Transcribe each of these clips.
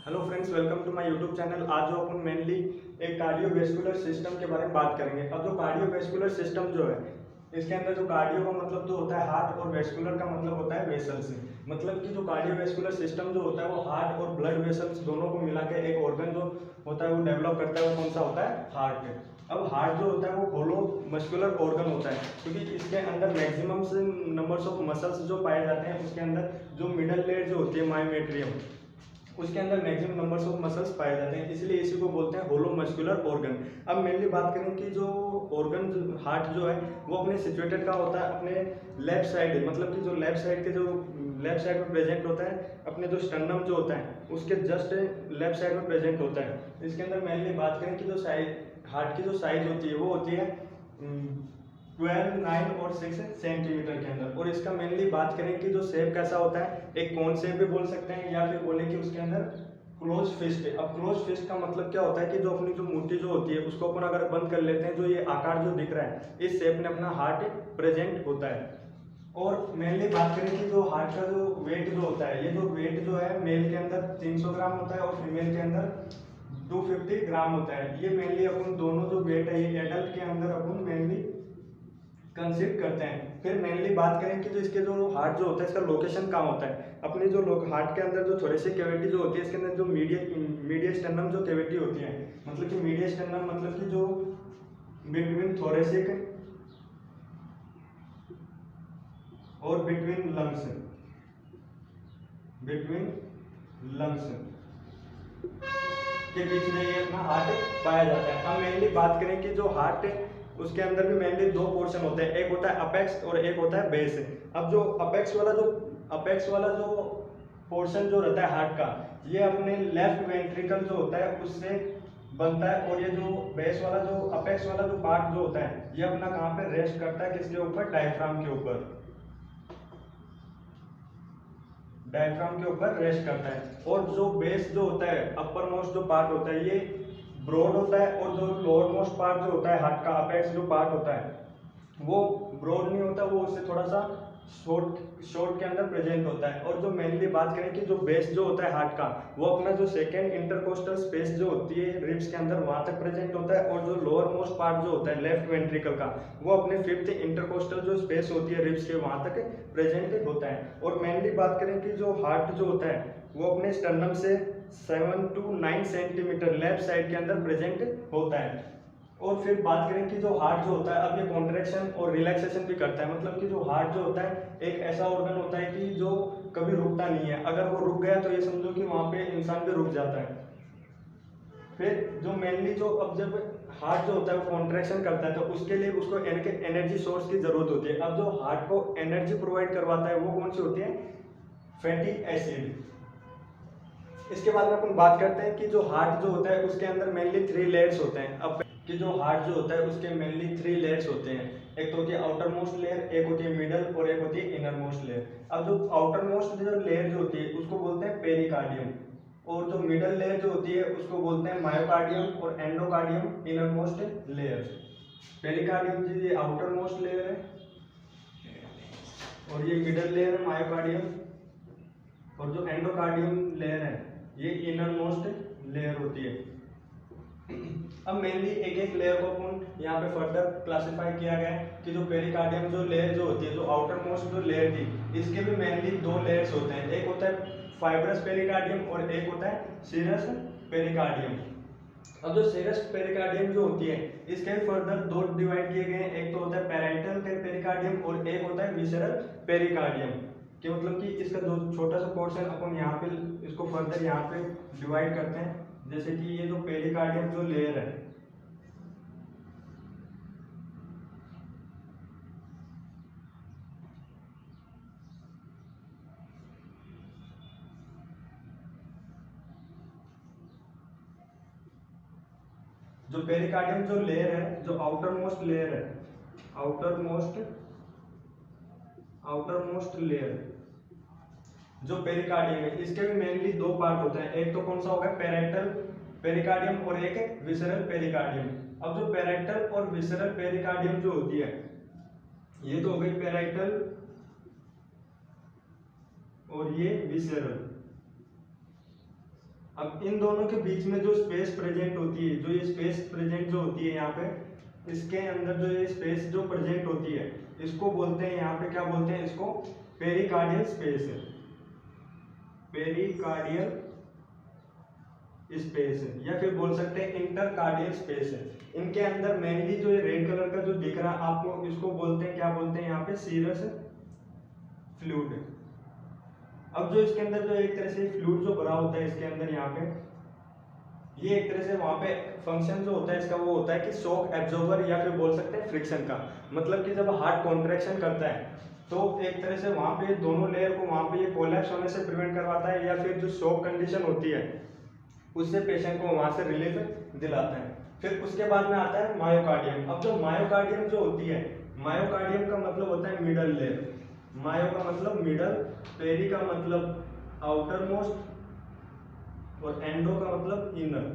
Hello friends, welcome to my YouTube channel. आज जो अपन मेनली एक कार्डियोवैस्कुलर सिस्टम के बारे में बात करेंगे। अब जो कार्डियोवैस्कुलर सिस्टम जो है, इसके अंदर जो कार्डियो का मतलब जो होता है हार्ट, और वैस्कुलर का मतलब होता है वेसल्स। मतलब कि जो कार्डियोवैस्कुलर सिस्टम जो होता है वो हार्ट और ब्लड वेसल्स दोनों को मिला के एक ऑर्गन जो होता है वो डेवलप करता है। वो कौन सा होता है? हार्ट। अब हार्ट जो होता है वो होलो मस्कुलर ऑर्गन होता है, क्योंकि इसके अंदर मैक्सिमम नंबर्स ऑफ मसल्स जो पाए जाते हैं। उसके अंदर जो मिडल लेयर जो होती है मायोमेट्रियम, उसके अंदर मैक्सिमम नंबर्स ऑफ मसल्स पाए जाते हैं, इसलिए इसी को बोलते हैं होलो मस्कुलर ऑर्गन। अब मेनली बात करें कि जो ऑर्गन हार्ट जो है वो अपने सिचुएटेड का होता है अपने लेफ्ट साइड, मतलब कि जो लेफ्ट साइड के जो लेफ्ट साइड में प्रेजेंट होता है, अपने जो स्टर्नम जो होता है उसके जस्ट लेफ्ट साइड में प्रेजेंट होता है। इसके अंदर मेनली बात करें कि जो साइज हार्ट की जो साइज होती है वो होती है 12, 9 और 6 सेंटीमीटर के अंदर। और इसका मेनली बात करें कि जो शेप कैसा होता है, एक कोन शेप भी बोल सकते हैं, या फिर बोले कि उसके अंदर क्लोज फिस्ट है। अब क्लोज फिस्ट का मतलब क्या होता है कि जो अपनी जो मुट्ठी जो होती है उसको अपन अगर बंद कर लेते हैं, जो ये आकार जो दिख रहा है इस शेप में अपना हार्ट प्रेजेंट होता है। और मेनली बात करें कि जो हार्ट का जो वेट जो होता है, ये जो वेट जो है मेल के अंदर 300 ग्राम होता है और फीमेल के अंदर 250 ग्राम होता है। ये मेनली अपन दोनों जो वेट है ये एडल्ट के अंदर अपन मेनली कंसीडर करते हैं। फिर मेनली बात करें कि जो इसके जो हार्ट जो होता है इसका लोकेशन कहाँ होता है। अपने जो लोग हार्ट के अंदर जो थोड़ी सी कैविटी जो होती है, इसके अंदर जो मीडियस्टर्नम जो कैविटी होती है, मतलब कि मीडियस्टर्नम मतलब कि जो बिटवीन थोरेसिक और बिटवीन लंग्स के बीच में ये अपना हार्ट पाया जाता है। अब मेनली बात करें कि जो हार्ट है उसके अंदर भी मेनली दो पोर्शन होते हैं, एक होता है अपेक्स और एक होता है बेस। अब जो अपेक्स वाला जो पोर्शन जो रहता है हार्ट का, ये अपने लेफ्ट वेंट्रिकल जो होता है उससे बनता है। और ये जो बेस वाला जो अपेक्स वाला जो पार्ट जो होता है ये अपना कहाँ पे रेस्ट करता है, किसके ऊपर? डायफ्राम के ऊपर। डायफ्राम के ऊपर रेस्ट करता है। और जो बेस जो होता है, अपर मोस्ट जो पार्ट होता है, ये ब्रॉड होता है। और जो लोअर मोस्ट पार्ट जो होता है हार्ट का, अपेक्स जो पार्ट होता है वो ब्रॉड नहीं होता, वो उससे थोड़ा सा शॉर्ट के अंदर प्रेजेंट होता है। और जो मेनली बात करें कि जो बेस जो होता है हार्ट का, वो अपना जो सेकेंड इंटरकोस्टल स्पेस जो होती है रिब्स के अंदर वहां तक प्रेजेंट होता है। और जो लोअर मोस्ट पार्ट जो होता है लेफ्ट वेंट्रिकल का, वो अपने फिफ्थ इंटरकोस्टल जो स्पेस होती है रिब्स के वहां तक प्रेजेंट होता है। और मेनली बात करें कि जो हार्ट जो होता है वो अपने स्टर्नम से 7 to 9 सेंटीमीटर लेफ्ट साइड के अंदर प्रेजेंट होता है। और फिर बात करें कि जो हार्ट जो होता है, अब ये कॉन्ट्रैक्शन और रिलैक्सेशन भी करता है। मतलब कि जो हार्ट जो होता है एक ऐसा ऑर्गन होता है कि जो कभी रुकता नहीं है। अगर वो रुक गया तो ये समझो कि वहां पे इंसान भी रुक जाता है। फिर जो मेनली जो अब जब हार्ट जो होता है वो कॉन्ट्रैक्शन करता है तो उसके लिए उसको एनर्जी सोर्स की जरूरत होती है। अब जो हार्ट को एनर्जी प्रोवाइड करवाता है वो कौन सी होती है? Fatty acid. इसके बाद में अपन बात करते हैं कि जो हार्ट जो होता है उसके अंदर मेनली 3 लेयर्स होते हैं। अब कि जो हार्ट जो होता है उसके मेनली 3 लेयर्स होते हैं। एक तो होती है आउटर मोस्ट लेयर, एक होती है मिडल और एक होती है इनर मोस्ट लेयर। अब जो आउटर मोस्ट जो लेयर जो होती है उसको बोलते हैं पेरिकार्डियम, और जो मिडल लेयर जो होती है उसको बोलते हैं मायोकार्डियम, और endocardium inner most layer. Pericardium जी ये आउटर मोस्ट लेयर है, और ये मिडल लेयर है मायोकार्डियम, और जो एंडोकार्डियम लेयर है ये इनर मोस्ट लेयर होती है। अब मेनली एक एक लेयर को अपन यहाँ पे फर्दर क्लासिफाई किया गया है कि जो पेरिकार्डियम जो लेयर जो होती है, जो आउटर मोस्ट जो लेयर थी, इसके भी मेनली 2 लेयर्स होते हैं। एक होता है फाइब्रस पेरिकार्डियम और एक होता है सीरस पेरिकार्डियम। अब जो सीरस पेरिकार्डियम जो होती है इसके फर्दर 2 डिवाइड किए गए हैं। एक तो होता है पैरेंटल पेरिकार्डियम और एक होता है विसरल पेरिकार्डियम। कि मतलब कि इसका जो छोटा सा पोर्शन अपन यहाँ पे इसको फर्दर यहाँ पे डिवाइड करते हैं। जैसे कि ये जो पेरिकार्डियम जो लेयर है, जो पेरिकार्डियम जो लेयर है, जो आउटर मोस्ट लेयर है, आउटर मोस्ट लेयर जो पेरिकार्डियम है, इसके भी मेनली 2 पार्ट होते हैं। एक तो कौन सा होगा? पैरेंटल पेरिकार्डियम और एक है विसरल पेरिकार्डियम। अब जो पैरेंटल और विसरल पेरिकार्डियम जो होती है ये तो हो गई पैरेंटल और ये विसरल। अब इन दोनों के बीच में जो स्पेस प्रेजेंट होती है, जो ये स्पेस प्रेजेंट जो होती है यहाँ पे, इसके अंदर जो ये स्पेस जो प्रेजेंट होती है, इसको बोलते हैं यहाँ पे, क्या बोलते हैं इसको, पेरिकार्डियल स्पेस है, पेरिकार्डियल स्पेस है, या फिर बोल सकते हैं इंटरकार्डियल स्पेस है। इनके अंदर मेनली जो ये रेड कलर का जो दिख रहा है आपको, इसको बोलते हैं, क्या बोलते हैं यहाँ पे, सीरस फ्लूइड। अब जो इसके अंदर जो एक तरह से फ्लूइड जो भरा होता है इसके अंदर यहाँ पे, ये एक तरह से वहाँ पे फंक्शन जो होता है इसका वो होता है कि शॉक एब्जॉर्बर, या फिर बोल सकते हैं फ्रिक्शन का। मतलब कि जब हार्ट कॉन्ट्रैक्शन करता है तो एक तरह से वहाँ पे दोनों लेयर को वहाँ पे ये कोलैप्स होने से प्रिवेंट करवाता है, या फिर जो शॉक कंडीशन होती है उससे पेशेंट को वहाँ से रिलीफ दिलाता है। फिर उसके बाद में आता है मायोकार्डियम। अब जो मायोकार्डियम जो होती है, मायोकार्डियम का मतलब होता है मिडल लेयर, मायो का मतलब मिडल, पेरी का मतलब आउटर मोस्ट, और एंडो का मतलब इनर।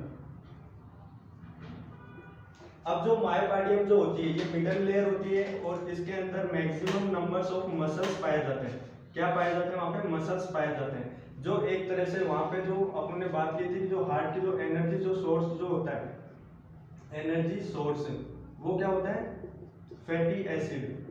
अब जो मायोकार्डियम जो होती है ये मिडल लेयर होती है, और इसके अंदर मैक्सिमम नंबर्स ऑफ मसल्स पाए जाते हैं। क्या पाए जाते हैं वहाँ पे, मसल्स पाए जाते हैं, जो एक तरह से वहाँ पे जो अपन ने बात की थी, जो हार्ट की जो एनर्जी जो सोर्स जो होता है, एनर्जी सोर्स, वो क्या होता है, फैटी एसिड।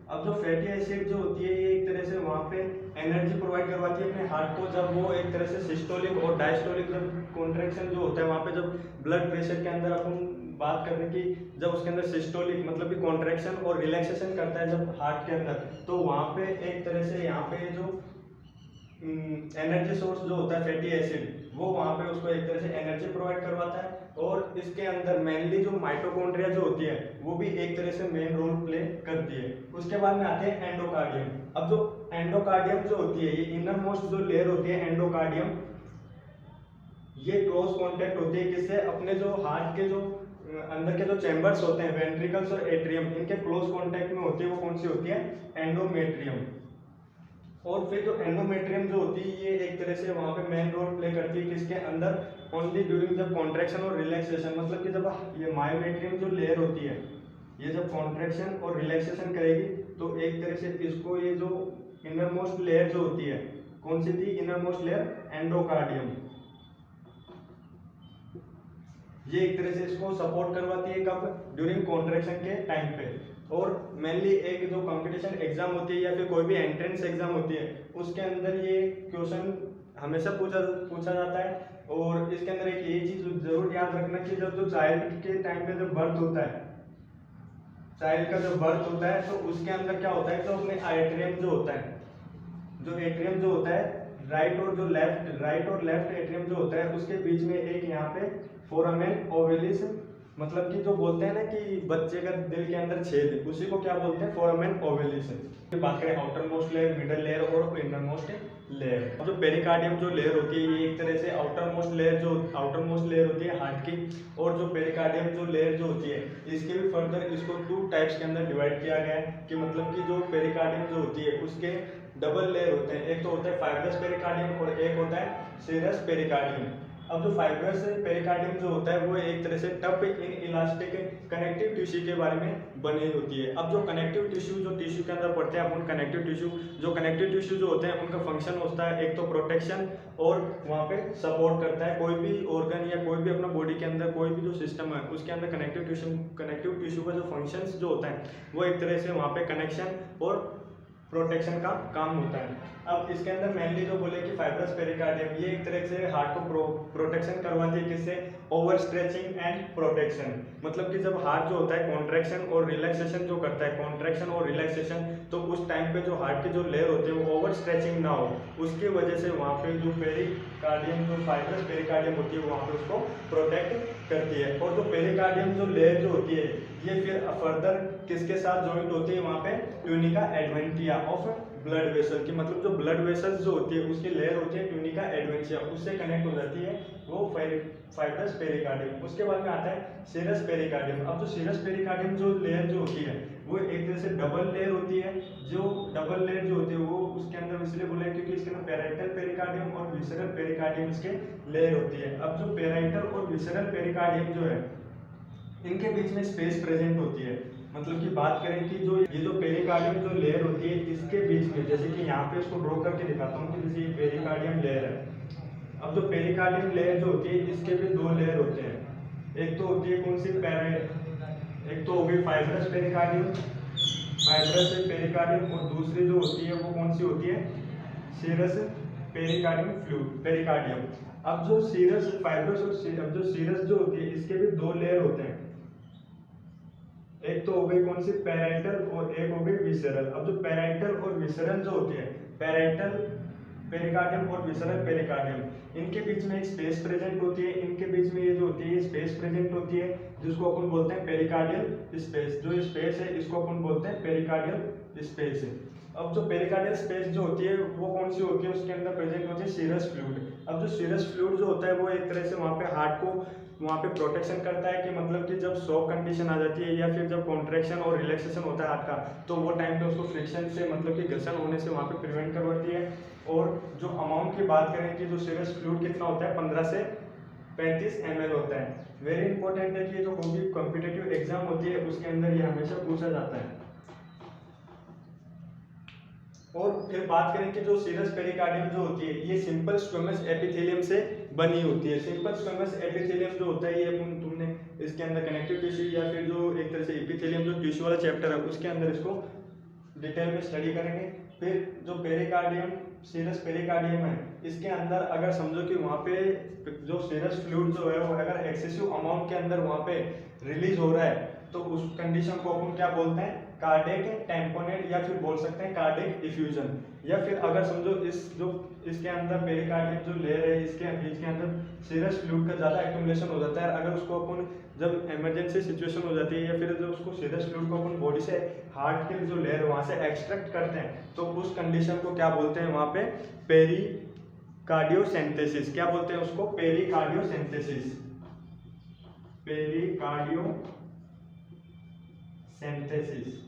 अब जो फैटी एसिड जो होती है ये एक तरह से वहाँ पे एनर्जी प्रोवाइड करवाती है अपने हार्ट को, जब वो एक तरह से सिस्टोलिक और डायस्टोलिक जब कॉन्ट्रैक्शन जो होता है वहाँ पे, जब ब्लड प्रेशर के अंदर अपन बात करने की, जब उसके अंदर सिस्टोलिक मतलब कि कॉन्ट्रैक्शन और रिलैक्सेशन करता है जब हार्ट के अंदर, तो वहाँ पे एक तरह से यहाँ पे जो एनर्जी सोर्स जो होता है फैटी एसिड, वो वहाँ पे उसको एक तरह से एनर्जी प्रोवाइड करवाता है। और इसके अंदर मेनली जो माइटोकॉन्ड्रिया जो होती है वो भी एक तरह से मेन रोल प्ले करती है। उसके बाद में आते हैं एंडोकार्डियम। अब जो एंडोकार्डियम जो होती है ये इनर मोस्ट जो लेयर होती है एंडोकार्डियम, ये क्लोज कॉन्टेक्ट होती है किससे, अपने जो हार्ट के जो अंदर के जो चैम्बर्स होते हैं वेंट्रिकल्स और एट्रियम, इनके क्लोज कॉन्टेक्ट में होती है, वो कौन सी होती है, एंडोमेट्रियम। और फिर जो एंडोमेट्रियम जो होती है ये एक तरह से वहाँ पे मेन रोल प्ले करती है किसके अंदर, ओनली ड्यूरिंग जब कॉन्ट्रैक्शन और रिलैक्सेशन। मतलब कि जब ये मायोमेट्रियम जो लेयर होती है ये जब कॉन्ट्रैक्शन और रिलैक्सेशन करेगी तो एक तरह से इसको ये जो इनर मोस्ट लेयर जो होती है, कौन सी थी, इनर मोस्ट लेयर, एंडोकार्डियम, ये एक तरह से इसको सपोर्ट करवाती है कब, ड्यूरिंग कॉन्ट्रैक्शन के टाइम पे। और मेनली एक जो कंपटीशन एग्जाम होती है या फिर कोई भी एंट्रेंस एग्जाम होती है उसके अंदर ये क्वेश्चन हमेशा पूछा जाता है। और इसके अंदर एक ये चीज जरूर याद रखना कि जब जो चाइल्ड के टाइम पे जब बर्थ होता है, चाइल्ड का जब बर्थ होता है तो उसके अंदर क्या होता है, तो अपने एट्रियम जो होता है, जो एट्रियम जो होता है राइट और लेफ्ट एट्रियम जो होता है उसके बीच में एक यहाँ पे फोरामेन ओवलिस, मतलब कि जो बोलते हैं ना कि बच्चे का दिल के अंदर छेद, उसी को क्या बोलते हैं, फोरामेन ओवलिस। बात करें outer most layer, middle layer और इनर मोस्ट लेयर। जो पेरिकार्डियम जो लेयर होती है ये एक तरह से आउटर मोस्ट लेयर होती है हार्ट की, और जो पेरिकार्डियम जो लेयर जो होती है इसके भी फर्दर इसको 2 टाइप्स के अंदर डिवाइड किया गया है कि मतलब कि जो पेरिकार्डियम जो होती है उसके डबल लेयर होते हैं, एक तो होता है फाइब्रस पेरिकार्डियम और एक होता है सीरस पेरिकार्डियम। अब जो फाइब्रस पेरिकार्डियम जो होता है वो एक तरह से tough in elastic connective tissue के बारे में बनी होती है। अब जो कनेक्टिव टिश्यू जो टिश्यू के अंदर पड़ते हैं अपन कनेक्टिव टिश्यू जो होते हैं उनका फंक्शन होता है एक तो प्रोटेक्शन और वहाँ पे सपोर्ट करता है। कोई भी ऑर्गन या कोई भी अपना बॉडी के अंदर कोई भी जो सिस्टम है उसके अंदर कनेक्टिव टिश्यू का जो फंक्शंस जो होता है वो एक तरह से वहाँ पे कनेक्शन और प्रोटेक्शन का काम होता है। अब इसके अंदर मेनली जो बोले कि फाइब्रस पेरिकार्डियम ये एक तरह से हार्ट को प्रोटेक्शन करवाती है, किससे, ओवर स्ट्रेचिंग एंड प्रोटेक्शन। मतलब कि जब हार्ट जो होता है कॉन्ट्रैक्शन और रिलैक्सेशन जो करता है, कॉन्ट्रैक्शन और रिलैक्सेशन, तो उस टाइम पे जो हार्ट की जो लेयर होती है वो ओवर स्ट्रेचिंग ना हो, उसकी वजह से वहाँ पे जो पेरिकार्डियम जो फाइब्रस पेरिकार्डियम होती है वहाँ पे उसको प्रोटेक्ट करती है। और जो पेरिकार्डियम जो लेयर जो होती है ये फिर फर्दर किसके साथ ज्वाइंट होती है, वहाँ पे ट्यूनिका एडवेंटिया ऑफ ब्लड वेसल की, मतलब जो ब्लड वेसल्स जो होती है उसकी लेयर होती है ट्यूनिका एडवेंटिया, उससे कनेक्ट हो जाती है वो फाइब्रस पेरिकार्डियम। उसके बाद में आता है सीरस पेरिकार्डियम। अब जो सीरस पेरिकार्डियम जो लेयर जो होती है वो एक तरह से डबल लेयर होती है। जो डबल लेयर जो होती है वो उसके अंदर इसलिए बोले क्योंकि इसके अंदर पेराइटल पेरिकार्डियम और विसरल पेरिकार्डियम इसके लेयर होती है। अब जो पेराइटल और विसरल पेरिकार्डियम जो है इनके बीच में स्पेस प्रेजेंट होती है। मतलब कि बात करें कि जो ये जो पेरिकार्डियम जो लेयर होती है इसके बीच में, जैसे कि यहाँ पे इसको ड्रॉ करके दिखाता हूँ कि जैसे ये पेरिकार्डियम लेयर है, अब जो पेरिकार्डियम लेयर जो होती है इसके भी दो लेयर होते हैं। एक तो होती है कौन सी एक तो होगी फाइब्रस पेरिकार्डियम, फाइब्रस पेरिकार्डियम, और दूसरी जो होती है वो कौन सी होती है, सीरस पेरिकार्डियम फ्लूइड पेरिकार्डियम। अब जो सीरस फाइब्रस और अब जो सीरस जो होती है इसके भी दो लेयर होते हैं। एक तो हो गई कौन सी, पैराइटल, और एक हो गई विसरल। अब जो पैराइटल और विसरल जो होती है, पैराइटल पेरिकार्डियम और विसरल पेरिकार्डियम, इनके बीच में एक स्पेस प्रेजेंट होती है। इनके बीच में ये जो होती है ये स्पेस प्रेजेंट होती है जिसको अपन बोलते हैं पेरिकार्डियल स्पेस। जो स्पेस है इसको अपन बोलते हैं पेरिकार्डियल स्पेस है। अब जो पेरिकार्डियल स्पेस जो होती है वो कौन सी होती है, उसके अंदर प्रेजेंट होती है सीरस फ्लूइड। अब जो सीरस फ्लूइड जो होता है वो एक तरह से वहाँ पे हार्ट को वहाँ पे प्रोटेक्शन करता है कि मतलब कि जब शॉक कंडीशन आ जाती है या फिर जब कॉन्ट्रैक्शन और रिलैक्सेशन होता है हार्ट का, तो वो टाइम पे उसको फ्रिक्शन से मतलब कि घर्षण होने से वहाँ पे प्रिवेंट करवाती है। और जो अमाउंट की बात करें कि जो सीरस फ्लूइड कितना होता है, 15 से 35 ml होता है। वेरी इंपॉर्टेंट है कि जो कोई भी कॉम्पिटिटिव एग्जाम होती है उसके अंदर ये हमेशा पूछा जाता है। और फिर बात करें कि जो सीरस पेरिकार्डियम जो होती है ये सिंपल स्क्वेमस एपिथेलियम से बनी होती है। सिंपल स्क्वेमस एपिथेलियम जो होता है ये तुमने इसके अंदर कनेक्टिव टिश्यू या फिर जो एक तरह से एपिथेलियम जो टिश्यू वाला चैप्टर है उसके अंदर इसको डिटेल में स्टडी करेंगे। फिर जो पेरिकार्डियम सीरस पेरिकार्डियम है इसके अंदर अगर समझो कि वहाँ पे जो सीरस फ्लूइड जो है वो अगर एक्सेसिव अमाउंट के अंदर वहाँ पे रिलीज हो रहा है तो उस कंडीशन को अपन क्या बोलते हैं, कार्डियक टैम्पोनेट, या फिर बोल सकते हैं कार्डियक डिफ्यूजन। या फिर अगर समझो इसके अंदर पेरिकार्डियम जो लेयर है इसके अंदर सीरस फ्लूइड का ज़्यादा एक्यूमुलेशन हो जाता है। अगर उसको अपन जब इमरजेंसी सिचुएशन हो जाती है या फिर जब उसको सीरस फ्लूइड को अपन बॉडी से हार्ट के जो लेयर वहाँ से एक्सट्रैक्ट करते हैं तो उस कंडीशन को क्या बोलते हैं वहाँ पे, पेरिकार्डियोसेंथेसिस। क्या बोलते हैं उसको, पेरिकार्डियोसेंथेसिस। पेरिकार्डियोसेंथेसिस।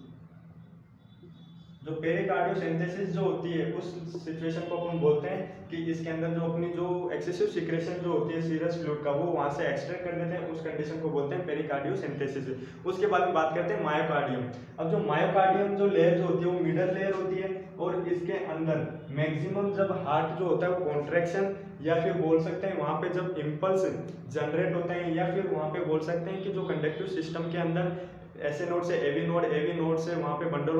जो पेरिकार्डियोसेंथेसिस जो होती है उस सिचुएशन को अपन बोलते हैं कि इसके अंदर जो अपनी जो एक्सेसिव सिक्रेशन जो होती है सीरस फ्लूइड का वो वहाँ से एक्सट्रैक्ट कर देते हैं, उस कंडीशन को बोलते हैं पेरिकार्डियोसेंथेसिस। उसके बाद में बात करते हैं मायोकार्डियम। अब जो मायोकार्डियम जो लेयर जो होती है वो मिडल लेयर होती है और इसके अंदर मैक्सिमम जब हार्ट जो होता है वो कॉन्ट्रैक्शन या फिर बोल सकते हैं वहाँ पे जब इम्पल्स जनरेट होते हैं या फिर वहाँ पे बोल सकते हैं कि जो कंडक्टिव सिस्टम के अंदर ऐसे नोड से एवी नोड से वहाँ पे बंडल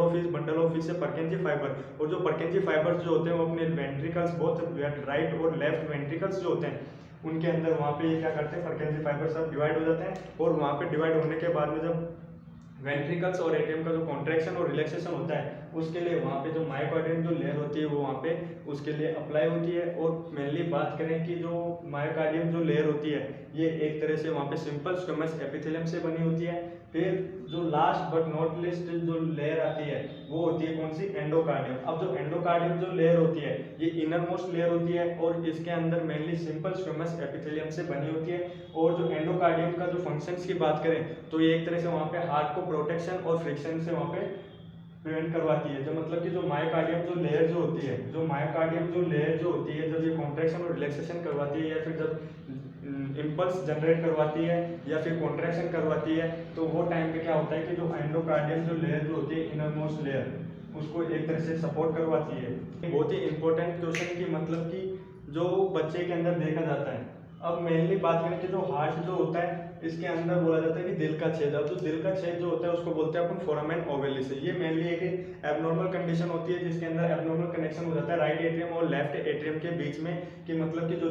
ऑफ से परकेंजी फाइबर, और जो परकेंजी फाइबर्स जो होते हैं वो अपने वेंट्रिकल्स बोथ राइट और लेफ्ट वेंट्रिकल्स जो होते हैं उनके अंदर वहाँ पे ये क्या करते हैं, परकेंजी फाइबर सब डिवाइड हो जाते हैं। और वहाँ पे डिवाइड होने के बाद में जब वेंट्रिकल्स और एट्रियम का जो कॉन्ट्रैक्शन और रिलैक्सेशन होता है उसके लिए वहाँ पे जो मायोकार्डियम जो लेयर होती है वो वहाँ पे उसके लिए अप्लाई होती है। और मेनली बात करें कि जो मायोकार्डियम जो लेयर होती है ये एक तरह से वहाँ पे सिंपल स्क्वेमस एपिथेलियम से बनी होती है। फिर जो लास्ट बट नॉट लिस्ट जो लेयर आती है वो होती है कौन सी, एंडोकार्डियम। अब जो एंडोकार्डियम जो लेयर होती है ये इनर मोस्ट लेयर होती है और इसके अंदर मेनली सिंपल स्क्वेमस एपिथेलियम से बनी होती है। और जो एंडोकार्डियम का जो फंक्शंस की बात करें तो ये एक तरह से वहाँ पे हार्ट को प्रोटेक्शन और फ्रिक्शन से वहाँ पे प्रिवेंट करवाती है। जो मतलब कि जो मायोकार्डियम जो लेयर जो होती है, जो मायोकार्डियम जो लेयर जो होती है जब ये कॉन्ट्रैक्शन और रिलैक्सेशन करवाती है या फिर जब इम्पल्स जनरेट करवाती है या फिर कॉन्ट्रैक्शन करवाती है तो वो टाइम पे क्या होता है कि जो एंडोकार्डियम जो लेयर जो होती है इनर मोस्ट लेयर उसको एक तरह से सपोर्ट करवाती है। बहुत ही इंपॉर्टेंट क्वेश्चन की मतलब कि जो बच्चे के अंदर देखा जाता है। अब मेनली बात करें कि जो हार्ट जो होता है इसके अंदर बोला जाता है कि दिल का छेद। अब जो दिल का छेद जो होता है उसको बोलते हैं अपन फोरामेन ओवलिस। ये मेनली एक एबनॉर्मल कंडीशन होती है जिसके अंदर एबनॉर्मल कनेक्शन हो जाता है राइट एट्रियम और लेफ्ट एट्रियम के बीच में, कि मतलब कि जो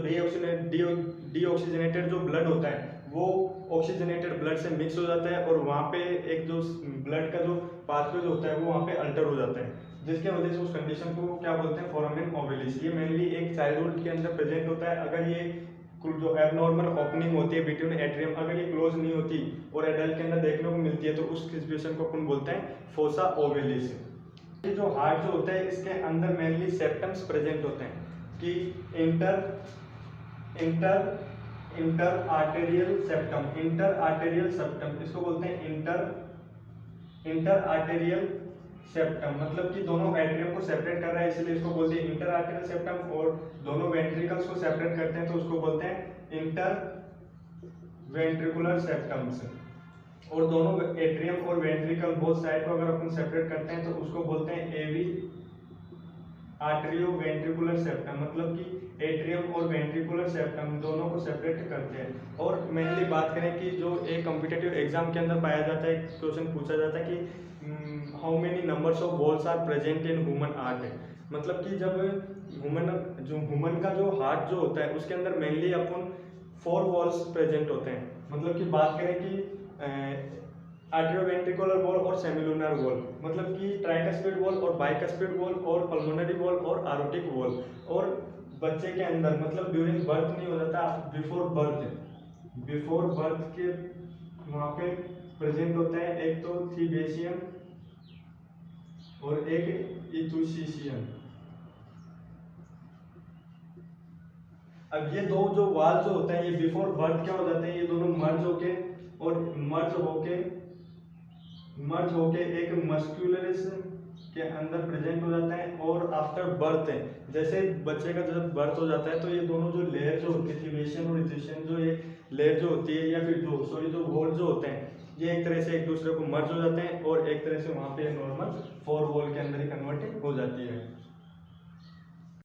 डीऑक्सीजनेटेड जो ब्लड होता है वो ऑक्सीजनेटेड ब्लड से मिक्स हो जाता है और वहाँ पे एक जो ब्लड का जो पाथवे जो होता है वो वहाँ पे अल्टर हो जाता है, जिसके वजह से उस कंडीशन को क्या बोलते हैं, फोरामेन ओवलिस। ये मेनली एक चाइल्डहुड के अंदर प्रेजेंट होता है। अगर ये जो एबनॉर्मल ओपनिंग होती है बिटवीन एट्रियम अगर ये क्लोज नहीं होती और एडल्ट के अंदर देखने को मिलती है तो उस सिचुएशन को अपन बोलते हैं फोसा ओवलिस। ये जो हार्ट जो होता है इसके अंदर मेनली सेप्टम्स प्रेजेंट होते हैं कि इंटर आर्टेरियल सेप्टम, इसको बोलते हैं इंटर आर्टेरियल सेप्टम, मतलब कि दोनों एट्रियम को सेपरेट कर रहा है इसलिए इसको बोलते हैं इंटर आर्टेरियल सेप्टम। और दोनों वेंट्रिकल्स को सेपरेट करते हैं तो उसको बोलते हैं इंटर वेंट्रिकुलर सेप्टम्स। और दोनों एट्रियम और वेंट्रिकल बोथ साइड को अगर अपन सेपरेट करते हैं तो उसको बोलते हैं आर्टरियो वेंट्रिकुलर सेप्टम, मतलब कि एट्रियम और वेंट्रिकुलर सेप्टम दोनों को सेपरेट करते हैं। और मेनली बात करें कि जो एक कॉम्पिटिटिव एग्जाम के अंदर पाया जाता है, क्वेश्चन पूछा जाता है कि how many numbers of valves are present in human heart, मतलब कि जब ह्यूमन का जो हार्ट जो होता है उसके अंदर मेनली अपन 4 वॉल्स प्रेजेंट होते हैं। मतलब कि बात करें कि आर्टरियोवेंट्रिकुलर वॉल और सेमिलुनर वॉल, मतलब कि ट्राइकस्पिड वॉल और बाइकस्पिड वॉल और पल्मोनरी वॉल और आरोटिक वॉल। और बच्चे के अंदर मतलब ड्यूरिंग बर्थ नहीं हो जाता, बिफोर बर्थ के वहाँ पे प्रेजेंट होता है, एक तो थीबेशियम और एक इथुसिशियम। अब ये दो जो वाल जो होते हैं ये बिफोर बर्थ क्या हो जाते हैं, ये दोनों मर्ज होके एक मस्कुलरिस के अंदर प्रेजेंट हो जाता है। और आफ्टर बर्थ है, जैसे बच्चे का जब बर्थ हो जाता है तो ये दोनों जो लेयर जो होती है थिबेशियन और इथुसियन, जो ये लेयर जो होती है या फिर जो वॉल जो होते हैं ये एक तरह से एक दूसरे को मर्ज हो जाते हैं और एक तरह से वहाँ पे नॉर्मल 4 वॉल के अंदर ही कन्वर्ट हो जाती है।